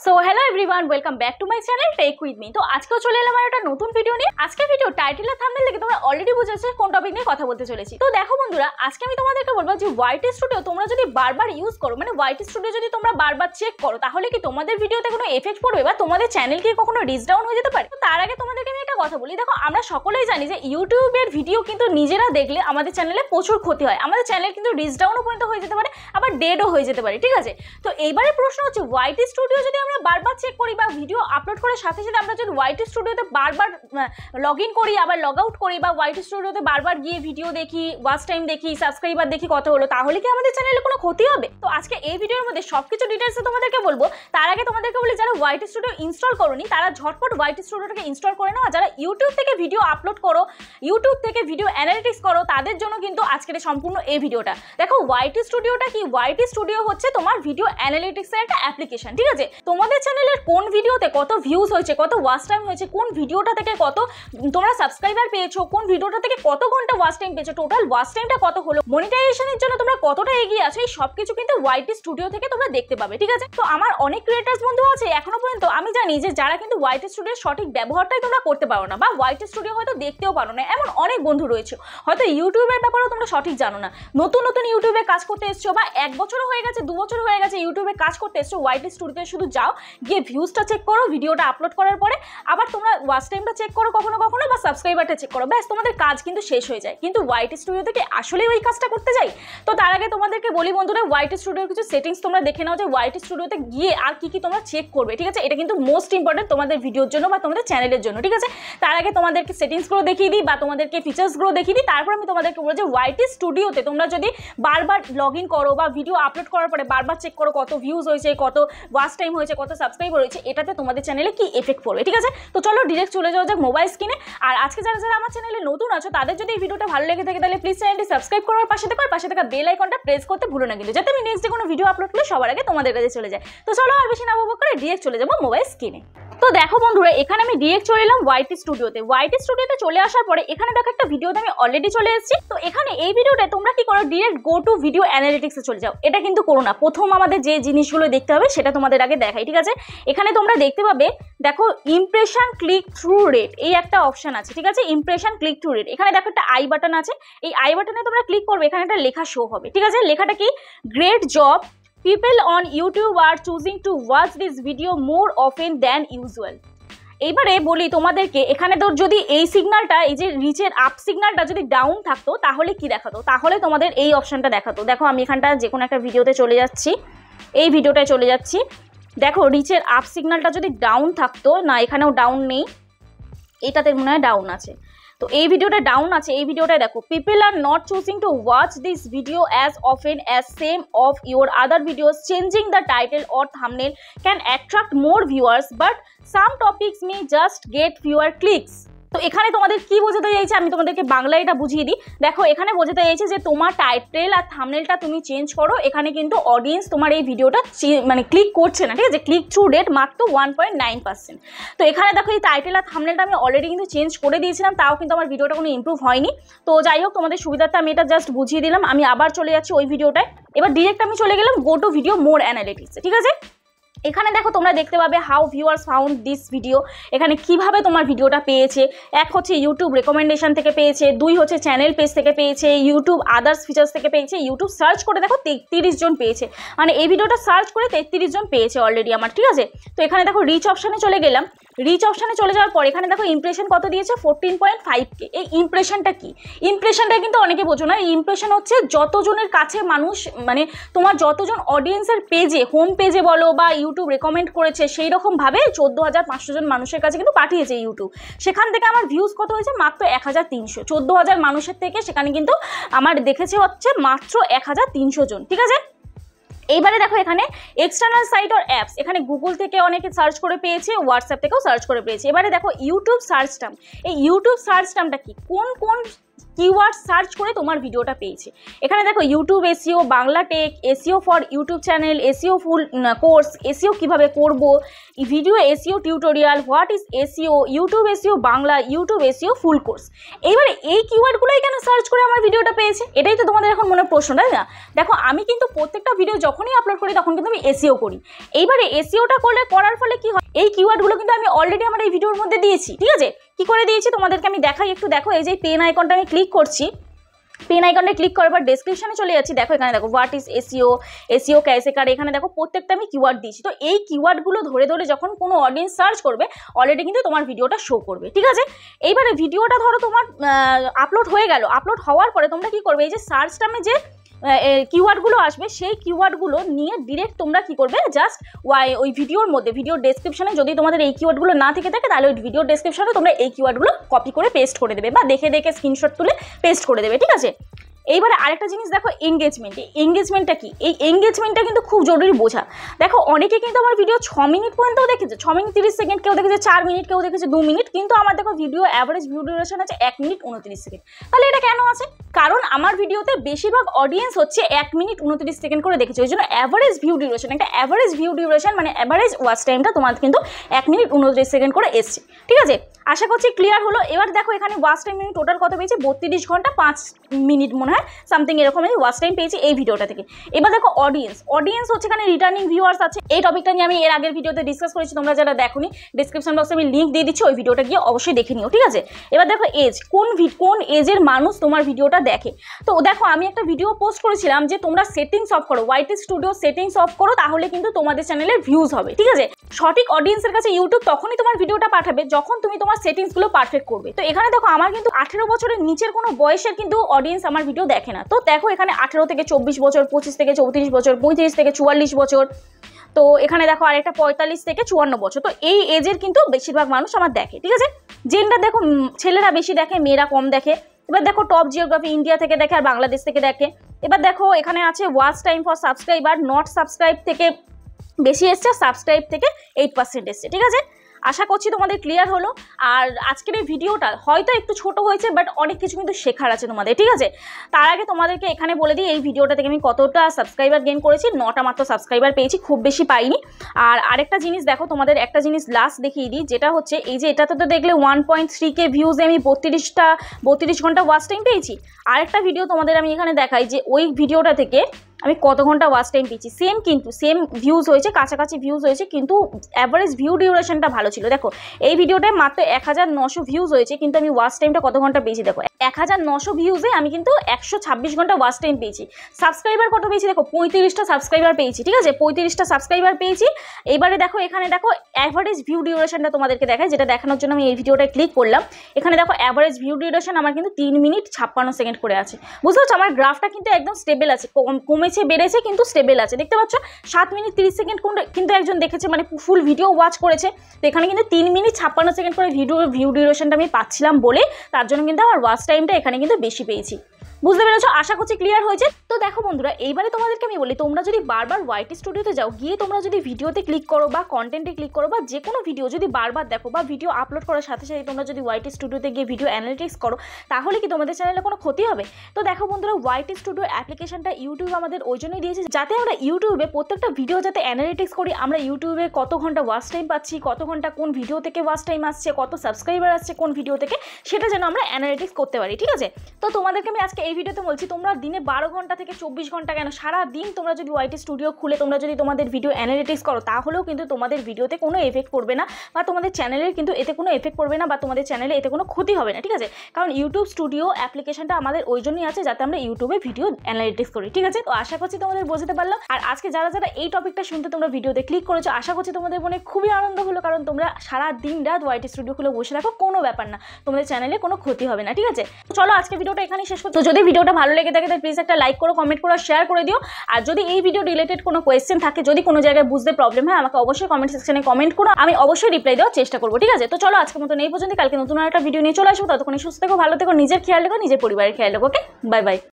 So hello everyone welcome back to my channel tech with me. तो আজকেও চলে এলাম আর একটা নতুন ভিডিও নিয়ে। আজকে ভিডিও টাইটেল আর থাম্বনেল দেখে তোমরা অলরেডি বুঝেছো কোন টপিক নিয়ে কথা বলতে চলেছি। তো দেখো বন্ধুরা, আজকে আমি তোমাদেরকে বলবো যে ওয়াইটি স্টুডিও তোমরা যদি বারবার ইউজ করো, মানে ওয়াইটি স্টুডিও যদি তোমরা বারবার চেক করো, তাহলে কি তোমাদের ভিডিওতে কোনো এফেক্ট পড়বে বা তোমাদের চ্যানেল কি কখনো রিচ ডাউন হয়ে যেতে পারে? তো তার আগে তোমাদেরকে আমি একটা কথা বলি, দেখো আমরা সকলেই জানি যে ইউটিউবের ভিডিও কিন্তু নিজেরা দেখলে আমাদের চ্যানেলে প্রচুর ক্ষতি হয়, আমাদের চ্যানেল কিন্তু রিচ ডাউনও পর্যন্ত হয়ে যেতে পারে, আবার ডেডও হয়ে যেতে পারে, ঠিক আছে? তো এইবারে প্রশ্ন হচ্ছে ওয়াইটি স্টুডিও যদি আমরা বারবার চেক করি বা ভিডিও আপলোড করার সাথে সাথে আমরা যদি ওয়াইটি স্টুডিওতে বারবার লগ ইন করি আবার লগ আউট করি বা ওয়াইটি স্টুডিওতে বারবার গিয়ে ভিডিও দেখি, ওয়াচ টাইম দেখি, সাবস্ক্রাইবার দেখি কত হলো, তাহলে কি আমাদের চ্যানেলে কোনো ক্ষতি হবে? তো আজকে এই ভিডিওর মধ্যে সবকিছু ডিটেইলসে তোমাদেরকে বলবো। তার আগে তোমাদেরকে বলি, যারা ওয়াইটি স্টুডিও ইনস্টল করোনি তারা ঝটপট ওয়াইটি স্টুডিওটাকে ইনস্টল করে নাও। যারা ইউটিউব থেকে ভিডিও আপলোড করো, ইউটিউব থেকে ভিডিও অ্যানালিটিক্স করো, তাদের জন্য কিন্তু আজকের সম্পূর্ণ এই ভিডিওটা। দেখো ওয়াইটি স্টুডিওটা কি? ওয়াইটি স্টুডিও হচ্ছে তোমার ভিডিও অ্যানালিটিক্সের একটা অ্যাপ্লিকেশন, ঠিক আছে? তোমাদের চ্যানেলের কোন ভিডিওতে কত ভিউজ হয়েছে, কত ওয়াচ টাইম হয়েছে, কোন ভিডিওটা থেকে কত তোমরা সাবস্ক্রাইবার পেয়েছো, কোন ভিডিওটা থেকে কত ঘন্টা ওয়াচ টাইম পেয়েছো, টোটাল ওয়াচ টাইমটা কত হলো, মনিটাইজেশনের জন্য তোমরা কতটা এগিয়ে আছো, এই সবকিছু কিন্তু ওয়াইটি স্টুডিও থেকে তোমরা দেখতে পাবে, ঠিক আছে? তো আমার অনেক ক্রিয়েটার্স বন্ধু আছে এখনো পর্যন্ত আমি জানি যে যারা কিন্তু ওয়াইটি স্টুডিওর সঠিক ব্যবহারটাই তোমরা করতে পারো না, বা ওয়াইটি স্টুডিও হয়তো দেখতেও পারো না, এমন অনেক বন্ধু রয়েছে। হয়তো ইউটিউবের ব্যাপারেও তোমরা সঠিক জানো না, নতুন নতুন ইউটিউবে কাজ করতে এসছো বা 1 বছরও হয়ে গেছে, 2 বছর হয়ে গেছে ইউটিউবে কাজ করতে এসছো, ওয়াইটি স্টুডিওতে শুধু যাও, গিয়ে ভিউজটা চেক করো, ভিডিওটা আপলোড করার পরে আবার তোমরা ওয়াচ টাইমটা চেক করো কখনো কখনো, বা সাবস্ক্রাইবারটা চেক করো, ব্যাস তোমাদের কাজ কিন্তু শেষ হয়ে যায়। কিন্তু ওয়াইটি স্টুডিও থেকে আসলে ওই কাজটা করতে যাই? তো তার আগে তোমাদেরকে বলি বন্ধুরা, ওয়াইটি স্টুডিওর কিছু সেটিংস তোমরা দেখে নাও যে ওয়াইটি স্টুডিওতে গিয়ে আর কি কি তোমরা চেক করবে, ঠিক আছে? এটা কিন্তু মোস্ট ইম্পর্টেন্ট তোমাদের ভিডিওর জন্য বা তোমাদের চ্যানেলের জন্য, ঠিক আছে? তার আগে তোমাদেরকে সেটিংসগুলো দেখিয়ে দিই বা তোমাদেরকে ফিচার্সগুলো দেখিয়ে দিই, তারপর আমি তোমাদেরকে বলবো যে ওয়াইটি স্টুডিওতে তোমরা যদি বারবার লগ ইন করো বা ভিডিও আপলোড করার পরে বারবার চেক করো কত ভিউজ হয়েছে, কত ওয়াচ টাইম হয়েছে, কত সাবস্ক্রাইবার হয়েছে, এটাতে তোমাদের চ্যানেলে কি এফেক্ট পড়বে, ঠিক আছে? তো চলো ডিরেক্ট চলে যাওয়া যাক মোবাইল স্ক্রিনে। আর আজকে যারা যারা আমার চ্যানেলে নতুন আছো তাদের যদি এই ভিডিওটা ভালো লেগে থাকে তাহলে প্লিজ চ্যানেলটি সাবস্ক্রাইব করার পাশে থাকা বেল আইকনটা প্রেস করতে ভুলো না, কিন্তু যাতে আমি নেক্সট ডে কোনো ভিডিও আপলোড করলে সবার আগে তোমাদের কাছে চলে যায়। তো চলো আর বেশি না বকবক করে ডিরেক্ট চলে যাবো মোবাইল স্ক্রিনে। তো দেখো বন্ধুরা, এখানে আমি ডিরেক্ট চলে এলাম ওয়াইটি স্টুডিওতে। ওয়াইটি স্টুডিওতে চলে আসার পরে এখানে দেখো একটা ভিডিওতে আমি অলরেডি চলে এসেছি। তো এখানে এই ভিডিওতে তোমরা কি করো, ডিরেক্ট গো টু ভিডিও অ্যানালিটিক্সে চলে যাও। এটা কিন্তু করো না, প্রথম আমাদের যে জিনিসগুলো দেখতে হবে সেটা তোমাদের আগে দেখাই, ঠিক আছে? এখানে তোমরা দেখতে পাবে, দেখো ইমপ্রেশন ক্লিক থ্রু রেট এই একটা অপশন আছে, ঠিক আছে? Impression click through rate. এখানে দেখো একটা আই বাটন আছে, এই আই বাটনে তোমরা ক্লিক করবে, এখানে একটা লেখা শো হবে, ঠিক আছে? লেখাটা কি? Great job, people on YouTube are choosing to watch this video more often than usual। এইবারে বলি তোমাদেরকে, এখানে তো যদি এই সিগন্যালটা, এই যে রিচের আপ সিগন্যালটা যদি ডাউন থাকতো তাহলে কি দেখাতো? তাহলে তোমাদের এই অপশনটা দেখাতো। দেখো আমি এখানটা যে কোনো একটা ভিডিওতে চলে যাচ্ছি, এই ভিডিওটায় চলে যাচ্ছি, দেখো রিচের আপ সিগন্যালটা যদি ডাউন থাকতো, না এখানেও ডাউন নেই, এটাতে মনে হয় ডাউন আছে। তো এই ভিডিওটা ডাউন আছে, এই ভিডিওটা দেখো, people are not choosing to watch this video as often as same of your other videos, changing the title or thumbnail can attract more viewers but some topics May just get fewer clicks. তো এখানে তোমাদের কি বোঝাতে চাইছে আমি তোমাদেরকে বাংলায় এটা বুঝিয়ে দিই। দেখো এখানে বোঝাতে চাইছে যে তোমার টাইটেল আর থাম্বনেলটা তুমি চেঞ্জ করো, এখানে কিন্তু অডিয়েন্স তোমার এই ভিডিওটা মানে ক্লিক করছে না, ঠিক আছে? ক্লিক থ্রু রেট মাত্র 1.9%। তো এখানে দেখো এই টাইটেল আর থাম্বনেলটা আমি অলরেডি কিন্তু চেঞ্জ করে দিয়েছিলাম, তাও কিন্তু আমার ভিডিওটা কোনো ইমপ্রুভ হয়নি। তো যাই হোক, তোমাদের সুবিধার্থে আমি এটা জাস্ট বুঝিয়ে দিলাম। আমি আবার চলে যাচ্ছি ওই ভিডিওটায়। এবার ডিরেক্ট আমি চলে গেলাম গো টু ভিডিও মোর অ্যানালিটিক্সে, ঠিক আছে? এখানে দেখো তোমরা দেখতে পাবে how viewers found this video, এখানে কিভাবে তোমার ভিডিওটা পেয়েছে। এক হচ্ছে ইউটিউব রেকমেন্ডেশন থেকে পেয়েছে, 2 হচ্ছে চ্যানেল পেজ থেকে পেয়েছে, ইউটিউব আদার্স ফিচার্স থেকে পেয়েছে, ইউটিউব সার্চ করে দেখো 33 জন পেয়েছে, মানে এই ভিডিওটা সার্চ করে 33 জন পেয়েছে অলরেডি আমার, ঠিক আছে? তো এখানে দেখো রিচ অপশানে চলে গেলাম। রিচ অপশানে চলে যাওয়ার পর এখানে দেখো ইমপ্রেশন কত দিয়েছে, 14.5K। এই ইমপ্রেশনটা কি? ইমপ্রেশনটা কিন্তু অনেকে বোঝো না। ইমপ্রেশন হচ্ছে যতজনের কাছে মানুষ, মানে তোমার যতজন অডিয়েন্সের পেজে, হোম পেজে বলো বা ইউটিউব রেকমেন্ড করেছে, সেই রকমভাবে 14,500 জন মানুষের কাছে কিন্তু পাঠিয়েছে ইউটিউব। সেখান থেকে আমার ভিউজ কত হয়েছে? মাত্র 1300। 14,000 মানুষের থেকে সেখানে কিন্তু আমার দেখেছে হচ্ছে মাত্র 1300 জন, ঠিক আছে? এইবারে দেখো এখানে এক্সটার্নাল সাইট অর অ্যাপস, এখানে গুগল থেকে অনেকে সার্চ করে পেয়েছে, হোয়াটসঅ্যাপ থেকেও সার্চ করে পেয়েছে। এবারে দেখো ইউটিউব সার্চ টার্ম, এই ইউটিউব সার্চ টার্মটা কি? কোন কোন কিওয়ার্ড সার্চ করে তোমার ভিডিওটা পেয়েছে। এখানে দেখো YouTube SEO, Bangla tech, SEO for YouTube channel, SEO full course, SEO কিভাবে করব, video SEO tutorial, what is SEO, YouTube SEO Bangla, YouTube SEO full course. এইবারে এই কিওয়ার্ডগুলোই কেন সার্চ করে আমার ভিডিওটা পেয়েছে, এটাই তো তোমাদের এখন মনে প্রশ্ন, তাই না? দেখো আমি কিন্তু প্রত্যেকটা ভিডিও যখনই আপলোড করি তখন কিন্তু আমি এসইও করি। এইবারে এসইওটা করার ফলে কি হয়, এই কিওয়ার্ডগুলো কিন্তু আমি অলরেডি আমার এই ভিডিওর মধ্যে দিয়েছি, ঠিক আছে? কি করে দিয়েছি তোমাদেরকে আমি দেখাই, একটু দেখো। এই যে পেন আইকনটা আমি ক্লিক করছি, পেন আইকনে ক্লিক করার পর ডেসক্রিপশনে চলে যাচ্ছি। দেখো এখানে দেখো হোয়াট ইজ এসইও, এসইও কাইসে কারে, এখানে দেখো প্রত্যেকটা আমি কিওয়ার্ড দিয়েছি। তো এই কিওয়ার্ডগুলো ধরে ধরে যখন কোনো অডিয়েন্স সার্চ করবে অলরেডি কিন্তু তোমার ভিডিওটা শো করবে, ঠিক আছে? এইবারে ভিডিওটা ধরো তোমার আপলোড হয়ে গেল, আপলোড হওয়ার পরে তোমরা কি করবে, এই যে সার্চ টার্মে যে কিওয়ার্ডগুলো আসবে সেই কিওয়ার্ডগুলো নিয়ে ডিরেক্ট তোমরা কি করবে, জাস্ট ওই ভিডিওর মধ্যে, ভিডিওর ডেসক্রিপশনে যদি তোমাদের এই কিওয়ার্ডগুলো না থেকে থাকে তাহলে ওই ভিডিওর ডেসক্রিপশনে তোমরা এই কিওয়ার্ডগুলো কপি করে পেস্ট করে দেবে বা দেখে দেখে স্ক্রিনশট তুলে পেস্ট করে দেবে, ঠিক আছে? এইবারে আরেকটা জিনিস দেখো, এঙ্গেজমেন্ট। এই এঙ্গেজমেন্টটা কি, এই এঙ্গেজমেন্টটা কিন্তু খুব জরুরি বোঝা। দেখো অনেকে কিন্তু আমার ভিডিও 6 মিনিট পর্যন্তও দেখেছে, 6 মিনিট 30 সেকেন্ড, কেউ দেখেছে 4 মিনিট, কেউ দেখেছে 2 মিনিট, কিন্তু আমার দেখো ভিডিও অ্যাভারেজ ভিউ ডিউরেশন আছে 1 মিনিট 29 সেকেন্ড। তাহলে এটা কেন আছে? কারণ আমার ভিডিওতে বেশিরভাগ অডিয়েন্স হচ্ছে 1 মিনিট 29 সেকেন্ড করে দেখেছে, ওই জন্য অ্যাভারেজ ভিউ ডিউরেশন, একটা অ্যাভারেজ ভিউ ডিউরেশন মানে অ্যাভারেজ ওয়াচ টাইমটা তোমার কিন্তু 1 মিনিট 29 সেকেন্ড করে এসছে, ঠিক আছে? আশা করছি ক্লিয়ার হলো। এবার দেখো এখানে ওয়াচ টাইম আমি টোটাল কত পেয়েছি, 32 ঘন্টা 5 মিনিট মনে হয় সামথিং এরকম আমি ওয়াচ টাইম পেয়েছি এই ভিডিওটা থেকে। এবার দেখো অডিয়েন্স হচ্ছে এখানে রিটার্নিং ভিউয়ার্স আছে। এই টপিকটা নিয়ে আমি এর আগের ভিডিওতে ডিসকাস করেছি, তোমরা যারা দেখোনি ডেসক্রিপশন বক্সে আমি লিঙ্ক দিয়ে দিচ্ছি, ওই ভিডিওটা গিয়ে অবশ্যই দেখে নিও, ঠিক আছে? এবার দেখো এজ, কোন এজের মানুষ তোমার ভিডিওটা দেখে। তো দেখো আমি একটা ভিডিও পোস্ট করেছিলাম যে তোমরা সেটিংস অফ করো, ওয়াইটি স্টুডিও সেটিংস অফ করো, তাহলে কিন্তু তোমাদের চ্যানেলের ভিউজ হবে, ঠিক আছে? সঠিক অডিয়েন্সের কাছে ইউটিউব তখনই তোমার ভিডিওটা পাঠাবে যখন তুমি তোমার সেটিংসগুলো পারফেক্ট করবে। তো এখানে দেখো আমার কিন্তু 18 বছরের নিচের কোনো বয়সের কিন্তু অডিয়েন্স আমার ভিডিও দেখে না। তো দেখো এখানে 18 থেকে 24 বছর, 25 থেকে 34 বছর, 35 থেকে 44 বছর, তো এখানে দেখো আরেকটা 45 থেকে 54 বছর। তো এই এজের কিন্তু বেশিরভাগ মানুষ আমার দেখে, ঠিক আছে? জেন্ডার দেখো ছেলেরা বেশি দেখে, মেয়েরা কম দেখে। এবার দেখো টপ জিওগ্রাফি ইন্ডিয়া থেকে দেখে আর বাংলাদেশ থেকে দেখে। এবার দেখো এখানে আছে watch time for subscriber, not subscribe থেকে বেশি এসছে, সাবস্ক্রাইব থেকে 8% এসছে, ঠিক আছে? আশা করছি তোমাদের ক্লিয়ার হলো। আর আজকের এই ভিডিওটা হয়তো একটু ছোট হয়েছে, বাট অনেক কিছু কিন্তু শেখার আছে তোমাদের, ঠিক আছে? তার আগে তোমাদেরকে এখানে বলে দিই এই ভিডিওটা থেকে আমি কতটা সাবস্ক্রাইবার গেইন করেছি। 9টা মাত্র সাবস্ক্রাইবার পেয়েছি, খুব বেশি পাইনি। আর আরেকটা জিনিস দেখো, তোমাদের একটা জিনিস লাস্ট দেখিয়ে দিই, যেটা হচ্ছে এই যে এটাতে তো দেখলে 1.3K ভিউজে আমি 32 ঘন্টা ওয়াচ টাইম পেয়েছি। আরেকটা ভিডিও তোমাদের আমি এখানে দেখাই যে ওই ভিডিওটা থেকে আমি কত ঘন্টা ওয়াচ টাইম পেয়েছি। সেম ভিউজ হয়েছে, কাছাকাছি ভিউজ হয়েছে, কিন্তু অ্যাভারেজ ভিউ ডিউরেশনটা ভালো ছিল। দেখো এই ভিডিওটায় মাত্র 1900 ভিউজ হয়েছে, কিন্তু আমি ওয়াচ টাইমটা কত ঘন্টা পেয়েছি দেখো, 1900 ভিউজে আমি কিন্তু 126 ঘন্টা ওয়াচ টাইম পেয়েছি। সাবস্ক্রাইবার কত পেয়েছি দেখো, 35টা সাবস্ক্রাইবার পেয়েছি, ঠিক আছে? 35টা সাবস্ক্রাইবার পেয়েছি। এবারে দেখো এখানে দেখো অ্যাভারেজ ভিউ ডিউরেশনটা তোমাদেরকে দেখায়, যেটা দেখানোর জন্য আমি এই ভিডিওটায় ক্লিক করলাম। এখানে দেখো অ্যাভারেজ ভিউ ডিউরেশন আমার কিন্তু 3 মিনিট 56 সেকেন্ড করে আছে। বুঝতে পারছো, আমার গ্রাফটা কিন্তু একদম স্টেবল আছে, কমেছে বেড়েছে কিন্তু স্টেবল আছে। দেখতে পাচ্ছ 7 মিনিট 30 সেকেন্ড কিন্তু একজন দেখেছে, মানে ফুল ভিডিও ওয়াচ করেছে। তো এখানে কিন্তু 3 মিনিট 56 সেকেন্ড করে ভিউ ডিউরেশনটা আমি পাচ্ছিলাম বলে, তার জন্য কিন্তু আমার ওয়াচ টাইমটা এখানে কিন্তু বেশি পেয়েছি। বুঝতে পেরেছো? আশা করছি ক্লিয়ার হয়েছে। তো দেখো বন্ধুরা, এইবারে তোমাদেরকে আমি বলি, তোমরা যদি বারবার ওয়াইটি স্টুডিওতে যাও, গিয়ে তোমরা যদি ভিডিওতে ক্লিক করো বা কন্টেন্টে ক্লিক করো বা যে কোনো ভিডিও যদি বারবার দেখো বা ভিডিও আপলোড করার সাথে সাথে তোমরা যদি ওয়াইটি স্টুডিওতে গিয়ে ভিডিও অ্যানালিটিক্স করো, তাহলে কি তোমাদের চ্যানেলে কোনো ক্ষতি হবে? তো দেখো বন্ধুরা, ওয়াইটি স্টুডিও অ্যাপ্লিকেশনটা ইউটিউব আমাদের ওই জন্যই দিয়েছে, যাতে আমরা ইউটিউবে প্রত্যেকটা ভিডিও যাতে অ্যানালিটিক্স করি, আমরা ইউটিউবে কত ঘন্টা ওয়াচ টাইম পাচ্ছি, কত ঘন্টা কোন ভিডিও থেকে ওয়াচ টাইম আসছে, কত সাবস্ক্রাইবার আসছে কোন ভিডিও থেকে, সেটা যেন আমরা অ্যানালিটিক্স করতে পারি, ঠিক আছে? তো তোমাদেরকে আমি আজকে এই ভিডিওতে বলছি, তোমরা দিনে 12 ঘন্টা থেকে 24 ঘন্টা কেন, সারা দিন তোমরা যদি ওয়াইটি স্টুডিও খুলে তোমরা যদি তোমাদের ভিডিও অ্যানালিটিক্স করো, তাহলেও কিন্তু তোমাদের ভিডিওতে কোনো এফেক্ট পড়বে না, বা তোমাদের চ্যানেলের কিন্তু এতে কোনো এফেক্ট পড়বে না, বা তোমাদের চ্যানেলে এতে কোনো ক্ষতি হবে না, ঠিক আছে? কারণ ইউটিউব স্টুডিও অ্যাপ্লিকেশনটা আমাদের ওই জন্যই আছে, যাতে আমরা ইউটিউবে ভিডিও অ্যানালিটিক্স করি, ঠিক আছে? তো আশা করছি তোমাদের বোঝাতে পারলাম। আর আজকে যারা এই টপিকটা শুনতে তোমরা ভিডিওতে ক্লিক করেছো, আশা করছি তোমাদের মনে খুবই আনন্দ হলো, কারণ তোমরা সারা দিন রাত ওয়াইটি স্টুডিও খুলে বসে রাখো, কোনো ব্যাপার না, তোমাদের চ্যানেলে কোনো ক্ষতি হবে না, ঠিক আছে? তো চলো আজকে ভিডিওটা এখানেই শেষ করছি। তো যদি ভিডিওটা ভালো লেগে থাকে তাহলে প্লিজ একটা লাইক করো, কমেন্ট করো, শেয়ার করে দিও। আর যদি এই ভিডিও রিলেটেড কোনো কোয়েশ্চেন থাকে, যদি কোনো জায়গায় বুঝতে প্রবলেম হয়, আমাকে অবশ্যই কমেন্ট সেকশনে কমেন্ট করো, আমি অবশ্যই রিপ্লাই দেওয়ার চেষ্টা করবো, ঠিক আছে? তো চলো আজকের মতন এই পর্যন্ত, কালকে নতুন একটা ভিডিও নিয়ে চলে আসবো। ততক্ষণ সুস্থ থেকো, ভালো থেকো, নিজের খেয়াল রেখো, নিজের পরিবারের খেয়াল রেখো। ওকে, বাই বাই।